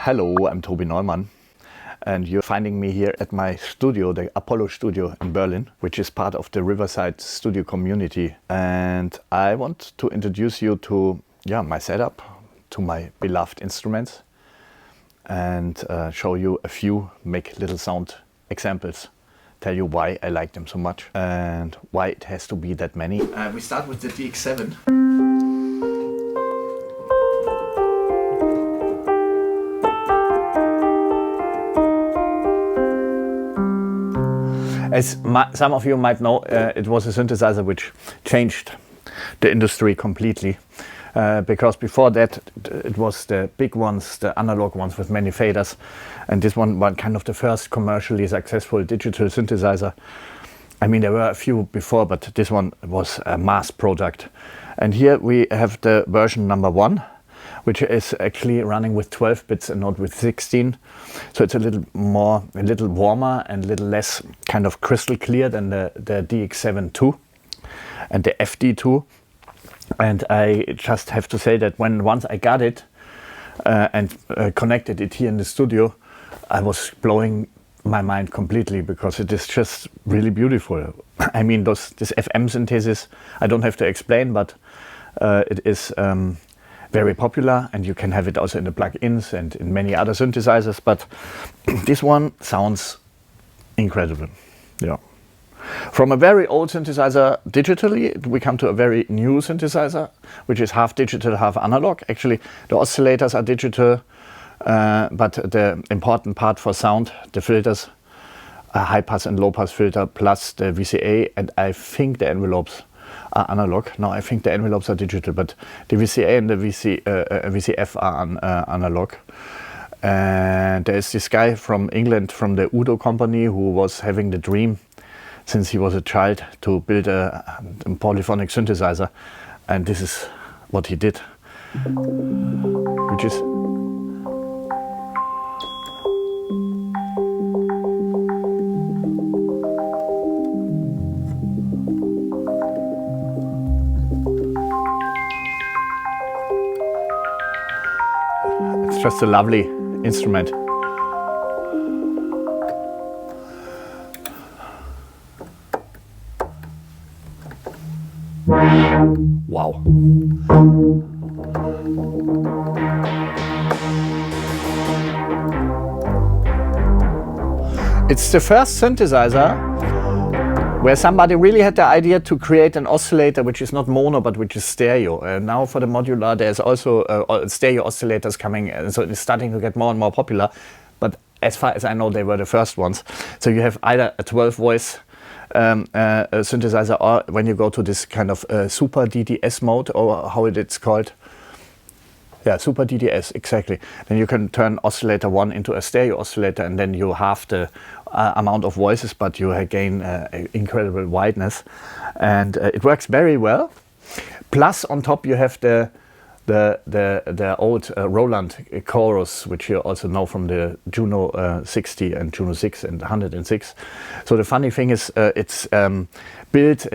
Hello, I'm Tobi Neumann, and you're finding me here at my studio, the Apollo studio in Berlin, which is part of the Riverside studio community. And I want to introduce you to my setup, to my beloved instruments, and show you a few make little sound examples. Tell you why I like them so much and why it has to be that many. We start with the DX7. As some of you might know, it was a synthesizer which changed the industry completely. Because before that, it was the big ones, the analog ones with many faders. And this one was kind of the first commercially successful digital synthesizer. I mean, there were a few before, but this one was a mass product. And here we have the version number 1, which is actually running with 12 bits and not with 16. So it's a little warmer and a little less kind of crystal clear than the DX7 II and the FD2. And I just have to say that once I got it and connected it here in the studio, I was blowing my mind completely because it is just really beautiful. I mean, this FM synthesis, I don't have to explain, but it is very popular, and you can have it also in the plug-ins and in many other synthesizers, but this one sounds incredible. Yeah. From a very old synthesizer digitally, we come to a very new synthesizer, which is half digital, half analog. Actually, the oscillators are digital, but the important part for sound, the filters, a high pass and low pass filter, plus the VCA, and I think the envelopes are analog. No, I think the envelopes are digital, but the VCA and the VCF are analog. And there's this guy from England, from the UDO company, who was having the dream since he was a child to build a polyphonic synthesizer. And this is what he did, which is just a lovely instrument. Wow. It's the first synthesizer where somebody really had the idea to create an oscillator which is not mono but which is stereo. Now for the modular there's also stereo oscillators coming, so it's starting to get more and more popular. But as far as I know, they were the first ones. So you have either a 12 voice synthesizer, or when you go to this kind of super DDS mode, or how it's called. Yeah, super DDS, exactly. Then you can turn oscillator 1 into a stereo oscillator, and then you halve the amount of voices, but you gain incredible wideness. And it works very well. Plus, on top, you have the old Roland chorus, which you also know from the Juno 60 and Juno 6 and 106. So the funny thing is, it's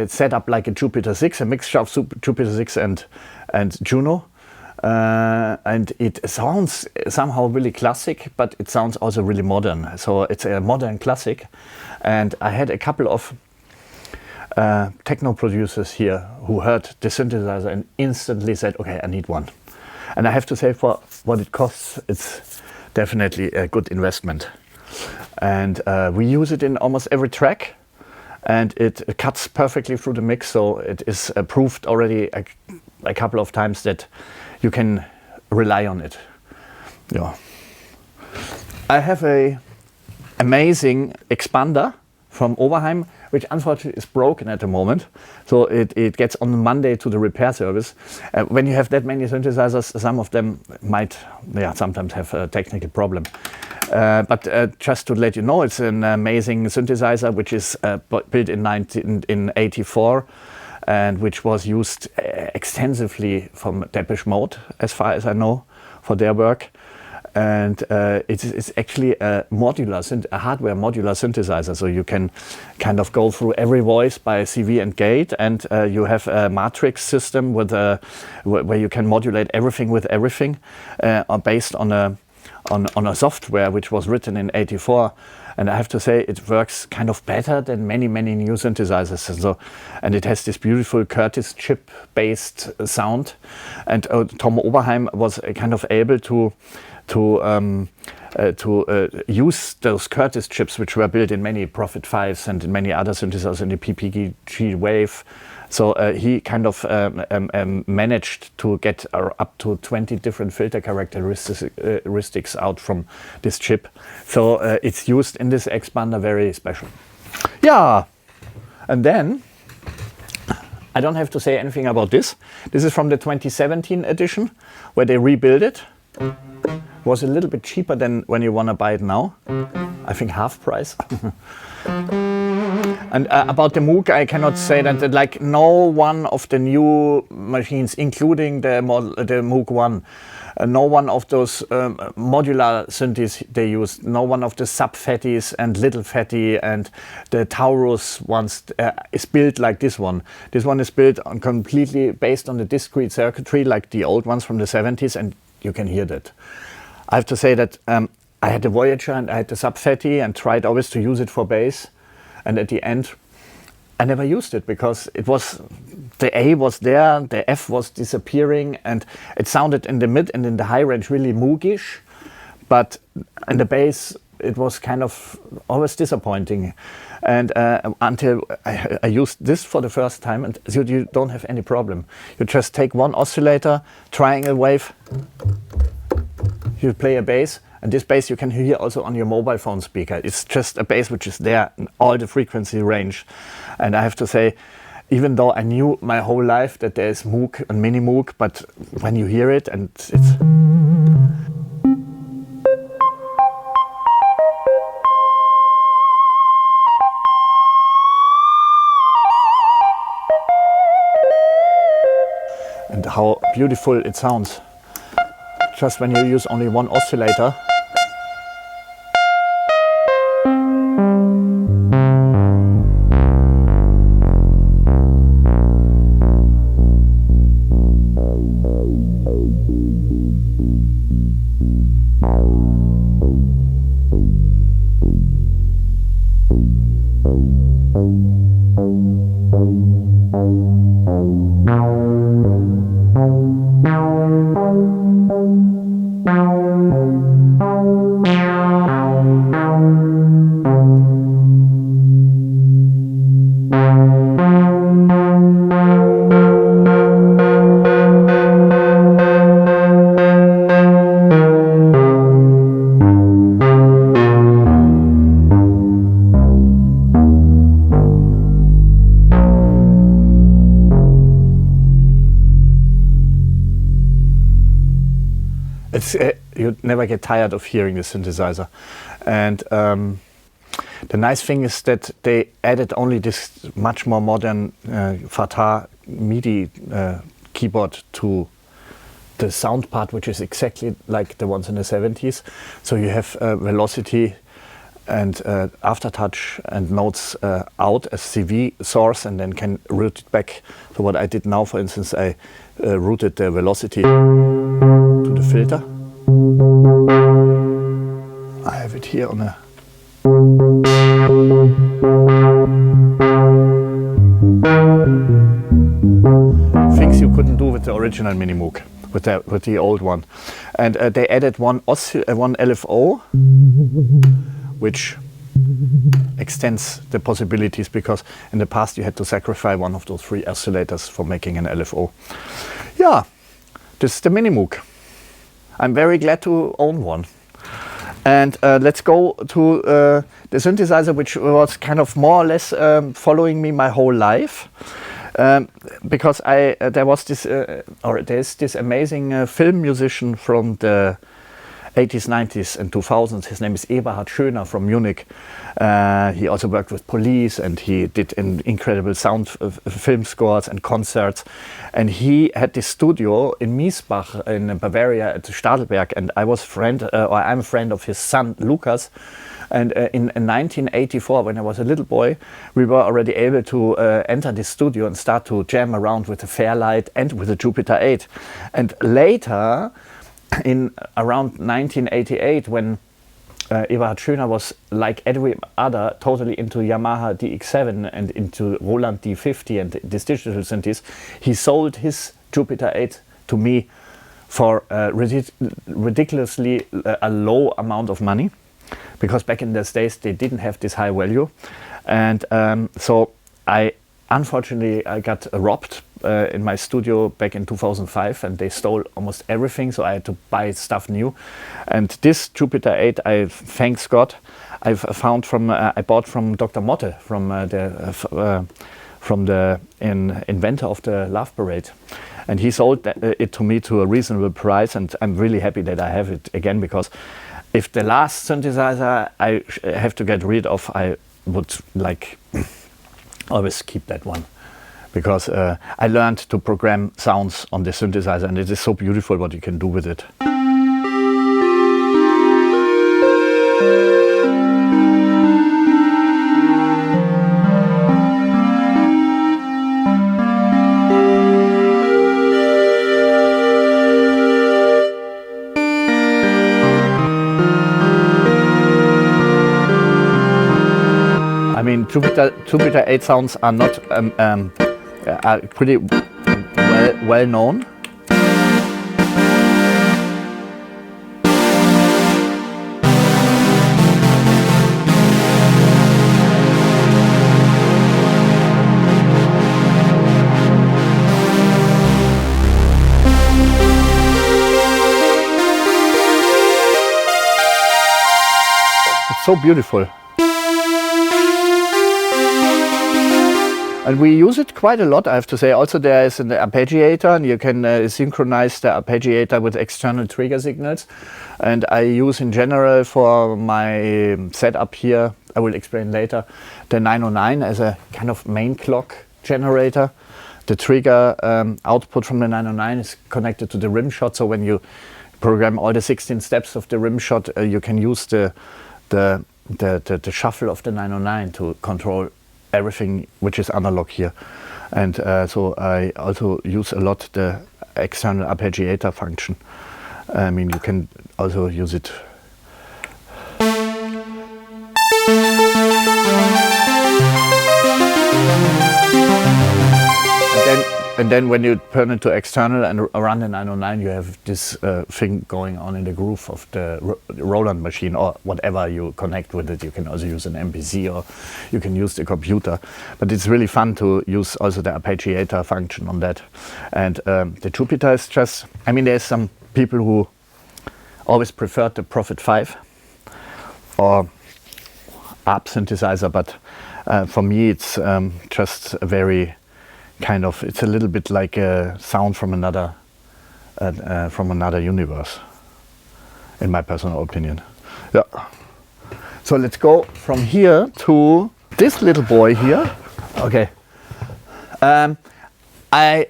set up like a Jupiter 6, a mixture of Jupiter 6 and Juno. And it sounds somehow really classic, but it sounds also really modern. So it's a modern classic. And I had a couple of techno producers here who heard the synthesizer and instantly said, okay, I need one. And I have to say, for what it costs, it's definitely a good investment. And we use it in almost every track, and it cuts perfectly through the mix. So it is proved already a couple of times that you can rely on it. Yeah. I have a amazing Xpander from Oberheim, which unfortunately is broken at the moment. So it gets on Monday to the repair service. When you have that many synthesizers, some of them might sometimes have a technical problem. But just to let you know, it's an amazing synthesizer which is built in 1984. And which was used extensively from Depeche Mode, as far as I know, for their work. And it's actually a hardware modular synthesizer, so you can kind of go through every voice by CV and gate, and you have a matrix system with where you can modulate everything with everything, based on on a software which was written in '84. And I have to say, it works kind of better than many new synthesizers. And it has this beautiful Curtis chip-based sound. And Tom Oberheim was kind of able to use those Curtis chips, which were built in many Prophet 5s and in many other synthesizers in the PPG wave. So he kind of managed to get up to 20 different filter characteristics out from this chip. So it's used in this Xpander very special. Yeah, and then I don't have to say anything about this. This is from the 2017 edition, where they rebuilt it. Was a little bit cheaper than when you want to buy it now. I think half price. And about the Moog, I cannot say that like no one of the new machines, including the Moog 1, no one of those modular synthes they use, no one of the sub-fatties and little fatty and the Taurus ones is built like this one. This one is built on completely based on the discrete circuitry like the old ones from the 70s, and you can hear that. I have to say that I had the Voyager and I had the sub-fatty and tried always to use it for bass. And at the end, I never used it because it was, the A was there, the F was disappearing, and it sounded in the mid and in the high range really Moogish. But in the bass, it was kind of always disappointing. And until I used this for the first time, and you don't have any problem. You just take one oscillator, triangle wave, you play a bass, and this bass you can hear also on your mobile phone speaker. It's just a bass which is there in all the frequency range. And I have to say, even though I knew my whole life that there's Moog and Minimoog, but when you hear it and it's... and how beautiful it sounds. Just when you use only one oscillator. You never get tired of hearing the synthesizer. And the nice thing is that they added only this much more modern Fatah MIDI keyboard to the sound part, which is exactly like the ones in the 70s. So you have velocity and aftertouch and notes out as CV source, and then can route it back. So what I did now, for instance, I routed the velocity to the filter. I have it here on a... things you couldn't do with the original Minimoog, with the old one. And they added one LFO, which extends the possibilities, because in the past you had to sacrifice one of those 3 oscillators for making an LFO. Yeah, this is the Minimoog. I'm very glad to own one. And let's go to the synthesizer, which was kind of more or less following me my whole life. Because there was this, or there's this amazing film musician from the 80s, 90s and 2000s. His name is Eberhard Schöner from Munich. He also worked with Police, and he did incredible sound film scores and concerts. And he had this studio in Miesbach in Bavaria at Stadelberg. And I was I'm a friend of his son, Lukas. And in 1984, when I was a little boy, we were already able to enter this studio and start to jam around with the Fairlight and with the Jupiter 8. And later, in around 1988, when Eberhard Schöner was, like every other, totally into Yamaha DX7 and into Roland D50 and this digital synths, he sold his Jupiter 8 to me for ridiculously a low amount of money, because back in those days they didn't have this high value. And so unfortunately I got robbed in my studio back in 2005, and they stole almost everything, so I had to buy stuff new. And this Jupiter 8, thanks God, I bought from Dr. Motte, from the inventor of the Love Parade. And he sold it to me to a reasonable price, and I'm really happy that I have it again, because if the last synthesizer I have to get rid of, I would like always keep that one, because I learned to program sounds on the synthesizer, and it is so beautiful what you can do with it. I mean, Jupiter 8 sounds are not are pretty well known. It's so beautiful. And we use it quite a lot, I have to say. Also, there is an arpeggiator, and you can synchronize the arpeggiator with external trigger signals. And I use in general for my setup here, I will explain later, the 909 as a kind of main clock generator. The trigger output from the 909 is connected to the rim shot, so when you program all the 16 steps of the rim shot, you can use the shuffle of the 909 to control everything which is analog here. And so I also use a lot the external arpeggiator function. I mean, you can also use it. And then when you turn it to external and run the 909, you have this thing going on in the groove of the Roland machine, or whatever you connect with it. You can also use an MPC, or you can use the computer. But it's really fun to use also the arpeggiator function on that. And the Jupiter is just, I mean, there's some people who always preferred the Prophet 5 or ARP synthesizer, but for me it's just a very kind of, it's a little bit like a sound from another universe, in my personal opinion. Yeah. So let's go from here to this little boy here. Okay. I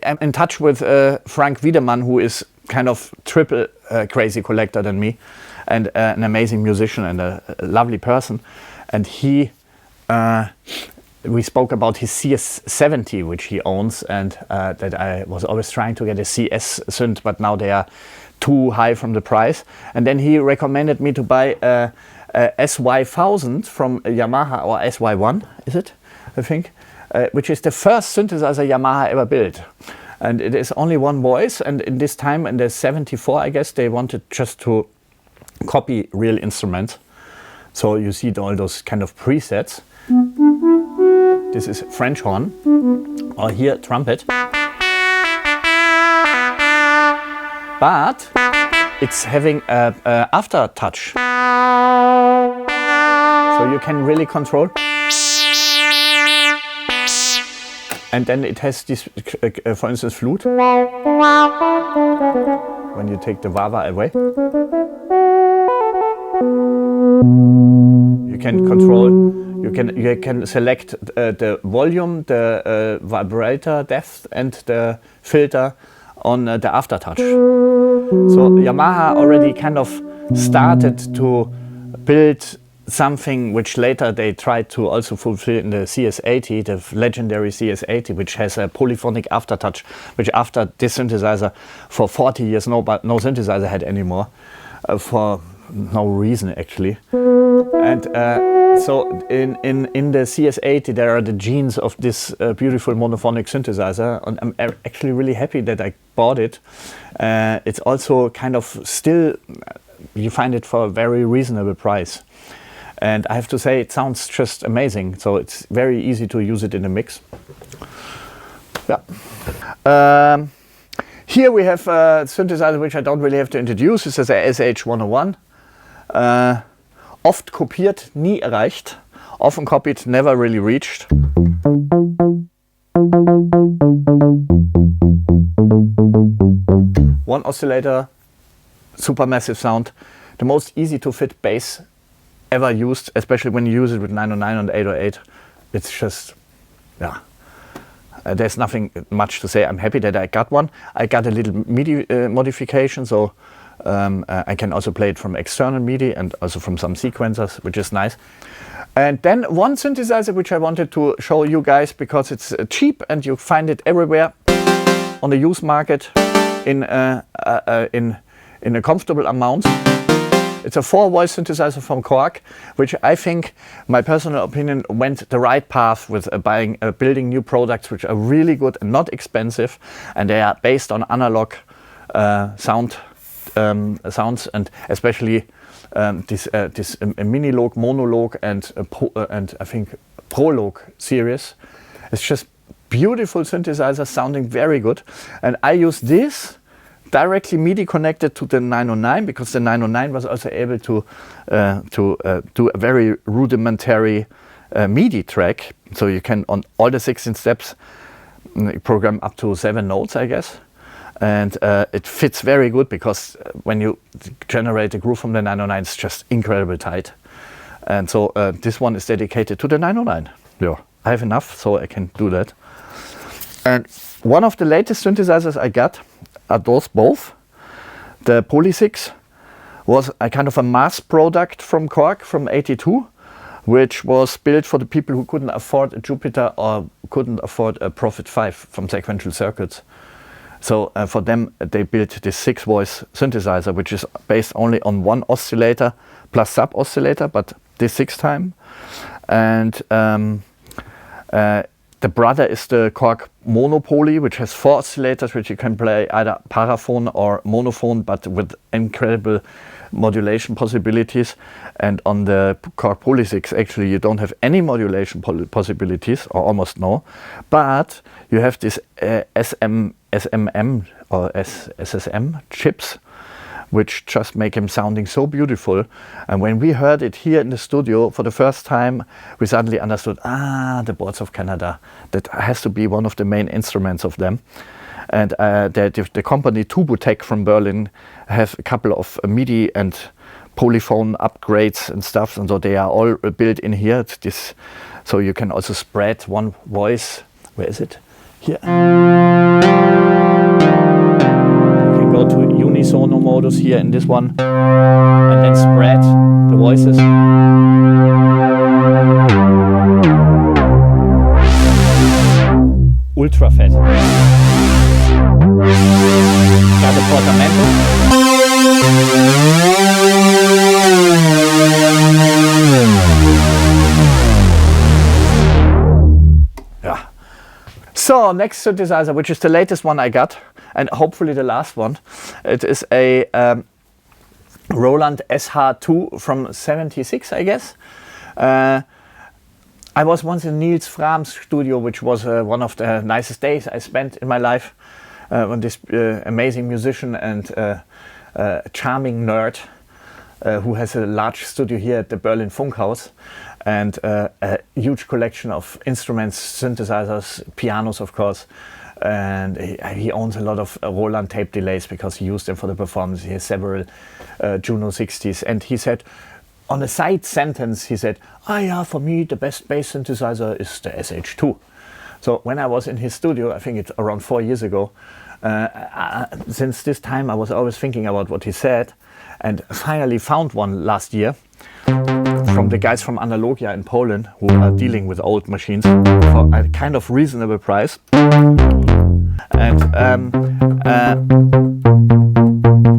am in touch with Frank Wiedemann, who is kind of triple crazy collector than me, and an amazing musician and a lovely person. And he we spoke about his CS70, which he owns, and that I was always trying to get a CS synth, but now they are too high from the price. And then he recommended me to buy a SY-1000 from Yamaha, or SY-1, is it? I think, which is the first synthesizer Yamaha ever built. And it is only one voice, and in this time, in the 74, I guess, they wanted just to copy real instruments. So you see all those kind of presets. This is French horn, or here trumpet. But it's having a aftertouch. So you can really control. And then it has this, for instance, flute. When you take the wah-wah away. You can control, you can select the volume, the vibrator depth, and the filter on the aftertouch. So Yamaha already kind of started to build something which later they tried to also fulfill in the CS80, the legendary CS80, which has a polyphonic aftertouch, which after this synthesizer for 40 years no synthesizer had anymore, for no reason actually. And so in the CS80 there are the genes of this beautiful monophonic synthesizer, and I'm actually really happy that I bought it. It's also kind of still, you find it for a very reasonable price. And I have to say, it sounds just amazing. So it's very easy to use it in a mix. Yeah. Here we have a synthesizer which I don't really have to introduce. This is a SH-101. Oft kopiert, nie erreicht. Often copied, never really reached. One oscillator, super massive sound. The most easy to fit bass ever used, especially when you use it with 909 and 808. It's just, yeah. There's nothing much to say. I'm happy that I got one. I got a little MIDI modification, so I can also play it from external MIDI and also from some sequencers, which is nice. And then one synthesizer which I wanted to show you guys because it's cheap and you find it everywhere on the used market in a comfortable amount. It's a 4-voice synthesizer from Korg, which I think, my personal opinion, went the right path with building new products which are really good and not expensive, and they are based on analog sounds, and especially this Minilogue, Monologue, and I think Prologue series. It's just beautiful synthesizer, sounding very good, and I use this directly MIDI connected to the 909 because the 909 was also able to do a very rudimentary MIDI track. So you can, on all the 16 steps, program up to 7 notes, I guess. And it fits very good because when you generate a groove from the 909, it's just incredibly tight. And so this one is dedicated to the 909. Yeah, I have enough, so I can do that. And one of the latest synthesizers I got are those both. The Polysix was a kind of a mass product from Korg from '82, which was built for the people who couldn't afford a Jupiter or couldn't afford a Prophet 5 from Sequential Circuits. So for them, they built this 6-voice synthesizer, which is based only on one oscillator plus sub oscillator, but this 6 time. And the brother is the Korg Monopoly, which has 4 oscillators, which you can play either paraphone or monophone, but with incredible modulation possibilities. And on the Korg Polysix, actually, you don't have any modulation possibilities, or almost no. But you have this SMM or SSM chips, which just make him sounding so beautiful. And when we heard it here in the studio for the first time, we suddenly understood, the Boards of Canada, that has to be one of the main instruments of them. And the company Tubotech from Berlin have a couple of MIDI and polyphone upgrades and stuff, and so they are all built in here. It's this, so you can also spread one voice. Where is it? Here. Go to unisono modus here in this one and then spread the voices. Ultra fat. Got the portamento. Yeah. So next synthesizer, which is the latest one I got, and hopefully the last one. It is a Roland SH-2 from '76, I guess. I was once in Niels Fram's studio, which was one of the nicest days I spent in my life. When this amazing musician and charming nerd who has a large studio here at the Berlin Funkhaus, and a huge collection of instruments, synthesizers, pianos, of course. And he owns a lot of Roland tape delays because he used them for the performance. He has several Juno 60s. And he said, on a side sentence, he said, yeah, for me, the best bass synthesizer is the SH-2. So when I was in his studio, I think it's around 4 years ago, since this time I was always thinking about what he said, and finally found one last year. from the guys from Analogia in Poland who are dealing with old machines for a kind of reasonable price. And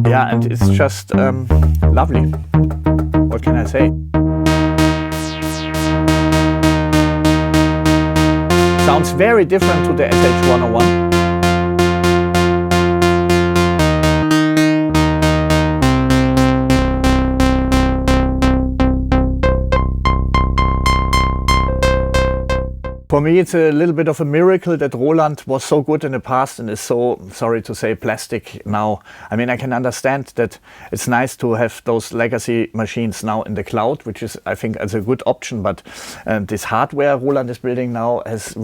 yeah, and it's just lovely. What can I say? Sounds very different to the SH-101. For me, it's a little bit of a miracle that Roland was so good in the past and is so, sorry to say, plastic now. I mean, I can understand that it's nice to have those legacy machines now in the cloud, which is, I think, as a good option. But this hardware Roland is building now is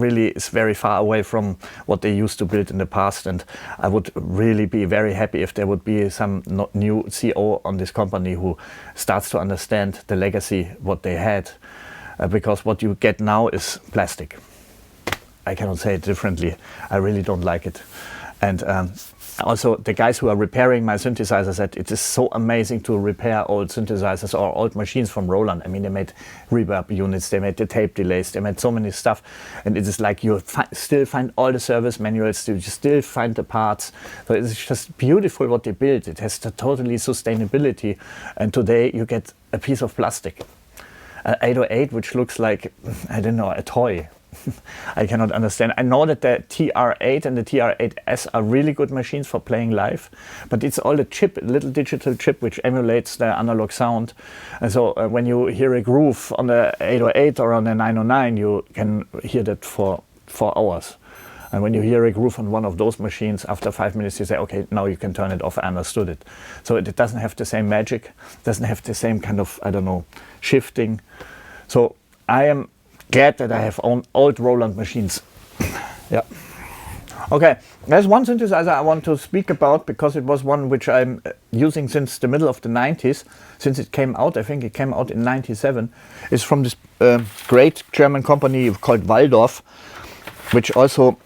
very far away from what they used to build in the past. And I would really be very happy if there would be some new CEO on this company who starts to understand the legacy, what they had. Because what you get now is plastic. I cannot say it differently. I really don't like it. And also the guys who are repairing my synthesizer said it is so amazing to repair old synthesizers or old machines from Roland. I mean, they made reverb units, they made the tape delays, they made so many stuff. And it is like you still find all the service manuals, you still find the parts. So it's just beautiful what they built. It has the totally sustainability. And today you get a piece of plastic. 808, which looks like, I don't know, a toy. I cannot understand. I know that the TR8 and the TR8S are really good machines for playing live, but it's all a chip, a little digital chip which emulates the analog sound. And so when you hear a groove on the 808 or on the 909, you can hear that for 4 hours. And when you hear a groove on one of those machines, after 5 minutes you say, okay, now you can turn it off, I understood it. So it doesn't have the same magic, doesn't have the same kind of, I don't know, shifting. So I am glad that I have old Roland machines. Yeah. Okay, there's one synthesizer I want to speak about because it was one which I'm using since the middle of the 90s, since it came out. I think it came out in 97. It's from this great German company called Waldorf, which also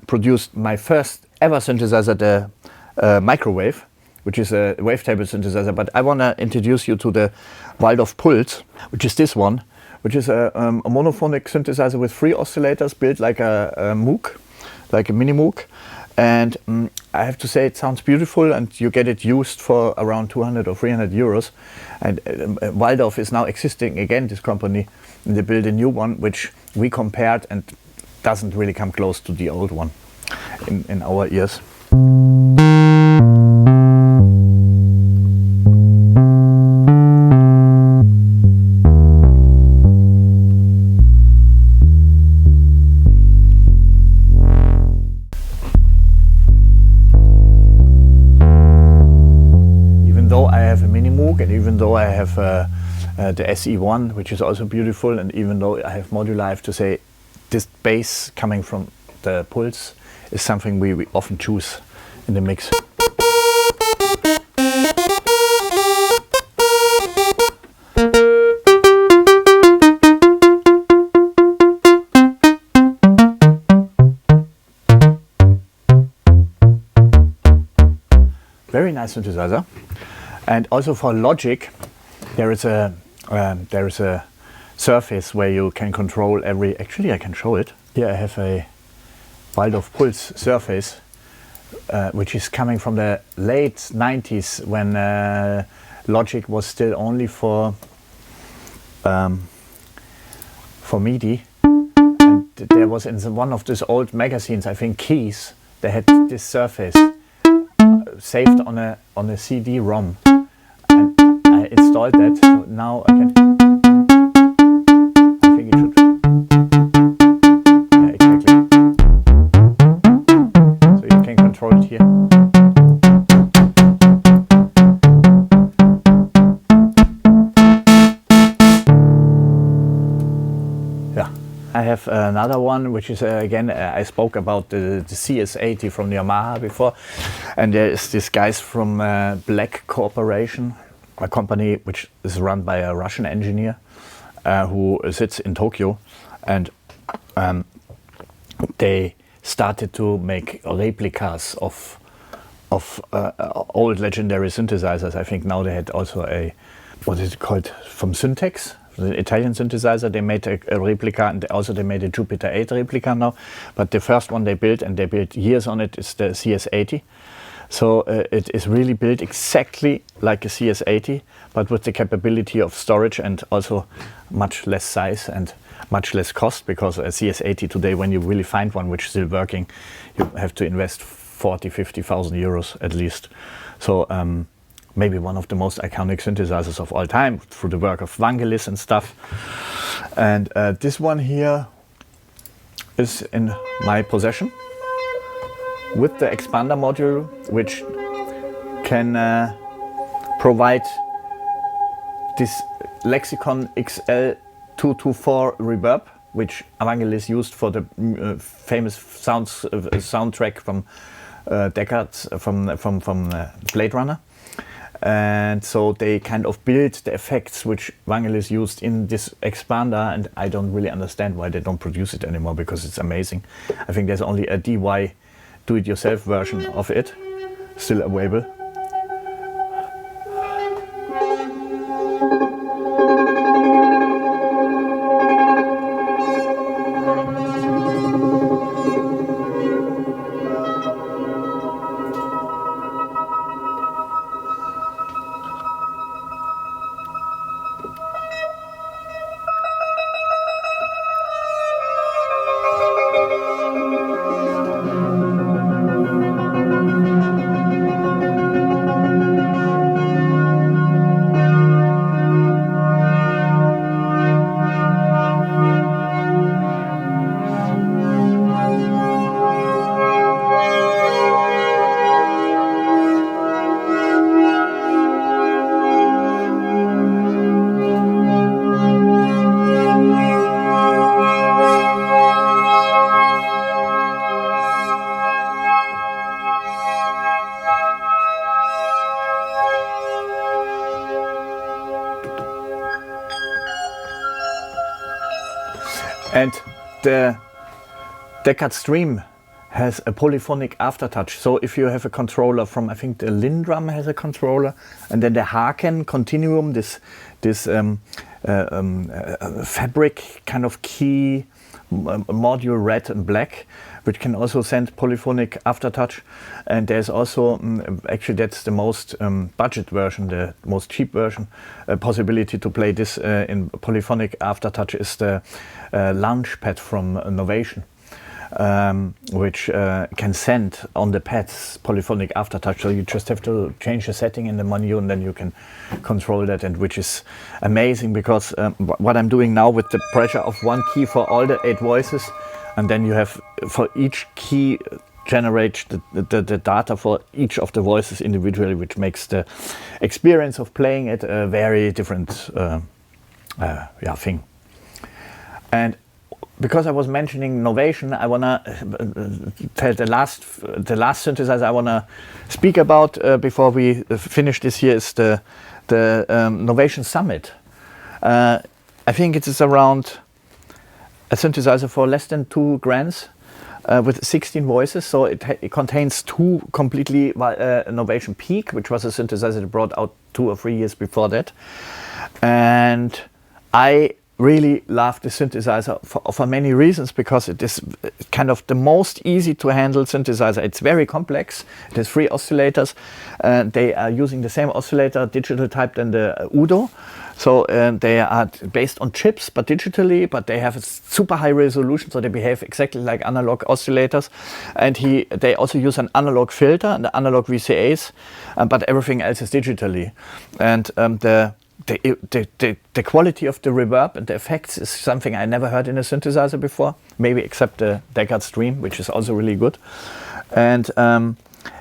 produced my first ever synthesizer, the Microwave, which is a wavetable synthesizer. But I want to introduce you to the Waldorf Pulse, which is this one, which is a monophonic synthesizer with 3 oscillators built like a Moog, like a Minimoog. And I have to say it sounds beautiful, and you get it used for around 200 or 300 euros. And Waldorf is now existing again, this company, and they built a new one, which we compared and doesn't really come close to the old one in our ears. Even though I have a Minimoog, and even though I have the SY-1, which is also beautiful, and even though I have modular, I have to say this bass coming from the Pulse is something we often choose in the mix. Very nice synthesizer. And also for Logic, there is a surface where you can control every. Actually, I can show it. Here I have a Waldorf Pulse surface, which is coming from the late 90s when Logic was still only for MIDI. And there was in one of these old magazines, I think Keys, they had this surface saved on a CD-ROM, and I installed that. So now I can. I think it should. Yeah, exactly. So you can control it here. Yeah. I have another one, which is again, I spoke about the CS80 from the Yamaha before, and there is this guys from Black Corporation, a company which is run by a Russian engineer who sits in Tokyo, and they started to make replicas of old legendary synthesizers. I think now they had also a what is it called, from Syntex, the Italian synthesizer. They made a replica, and also they made a Jupiter 8 replica now. But the first one they built, and they built years on it, is the CS80. So it is really built exactly like a CS80, but with the capability of storage and also much less size and much less cost, because a CS80 today, when you really find one which is still working, you have to invest 40–50,000 euros at least. So maybe one of the most iconic synthesizers of all time through the work of Vangelis and stuff. And this one here is in my possession with the Xpander module, which can provide this Lexicon XL224 reverb, which Vangelis used for the famous soundtrack from Deckards from Blade Runner. And so they kind of built the effects which Vangelis used in this Xpander, and I don't really understand why they don't produce it anymore, because it's amazing. I think there's only a DY do-it-yourself version of it still available. And the Deckards Dream has a polyphonic aftertouch. So if you have a controller from, I think the Lindrum has a controller, and then the Haken Continuum, this fabric kind of key module, red and black, which can also send polyphonic aftertouch. And there's also, actually that's the most budget version, the most cheap version, possibility to play this in polyphonic aftertouch is the Launchpad from Novation. Which can send on the pads polyphonic aftertouch. So you just have to change the setting in the menu, and then you can control that, and which is amazing, because what I'm doing now with the pressure of one key for all the 8 voices, and then you have for each key generate the data for each of the voices individually, which makes the experience of playing it a very different thing. And because I was mentioning Novation, I wanna tell the last synthesizer I wanna speak about before we finish this here is the Novation Summit. I think it is around a synthesizer for less than 2 grand with 16 voices. So it contains 2 completely Novation Peak, which was a synthesizer that brought out 2 or 3 years before that. And I really love the synthesizer for many reasons, because it is kind of the most easy to handle synthesizer. It's very complex. It has 3 oscillators, and they are using the same oscillator digital type than the UDO. So they are based on chips but digitally, but they have a super high resolution, so they behave exactly like analog oscillators. And they also use an analog filter and the analog VCAs, but everything else is digitally. And the quality of the reverb and the effects is something I never heard in a synthesizer before, maybe except the Deckards Dream, which is also really good. And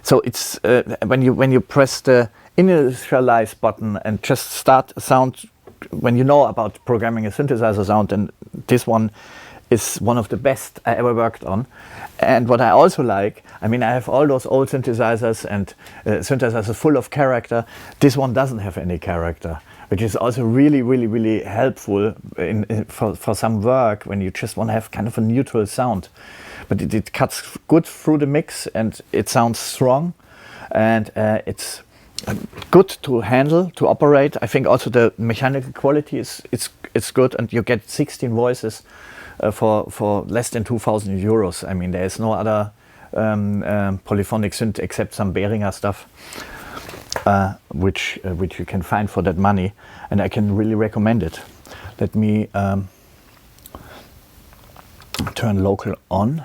so it's when you press the initialize button and just start a sound, when you know about programming a synthesizer sound, and this one is one of the best I ever worked on. And what I also like, I mean, I have all those old synthesizers and synthesizers full of character. This one doesn't have any character, which is also really, really, really helpful for some work when you just want to have kind of a neutral sound. But it cuts good through the mix, and it sounds strong, and it's good to handle, to operate. I think also the mechanical quality is good, and you get 16 voices for less than 2,000 euros. I mean, there is no other polyphonic synth except some Behringer stuff, which you can find for that money, and I can really recommend it. Let me turn local on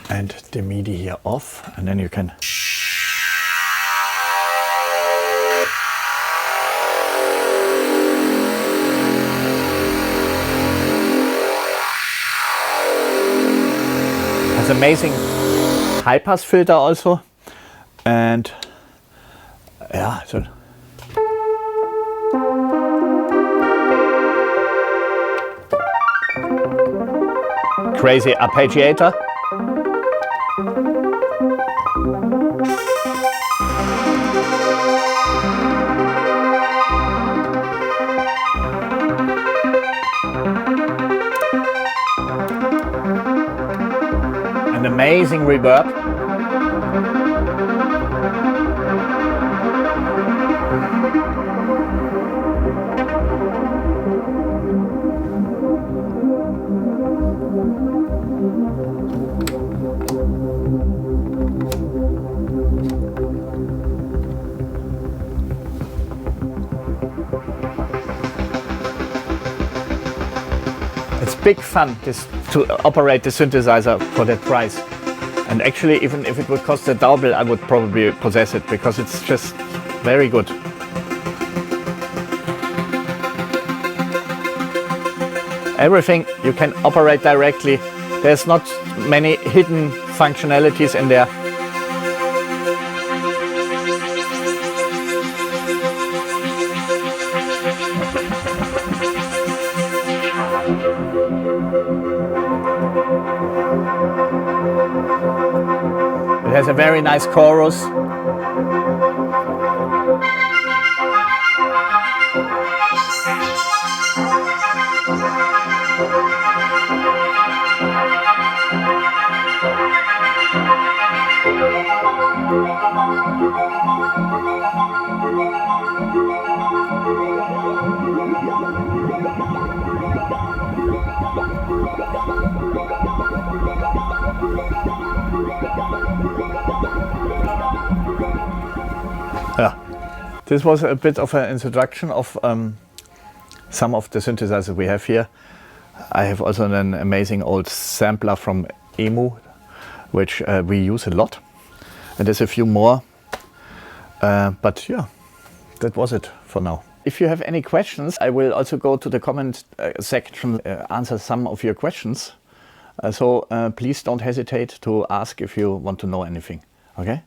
and the MIDI here off, and then you can. Has amazing high pass filter also, and yeah, so crazy arpeggiator. An amazing reverb. It's big fun to operate the synthesizer for that price. And actually, even if it would cost a double, I would probably possess it, because it's just very good. Everything you can operate directly. There's not many hidden functionalities in there. It has a very nice chorus. Yeah, this was a bit of an introduction of some of the synthesizers we have here. I have also an amazing old sampler from EMU, which we use a lot. And there's a few more, but yeah, that was it for now. If you have any questions, I will also go to the comment section, answer some of your questions. So please don't hesitate to ask if you want to know anything, okay?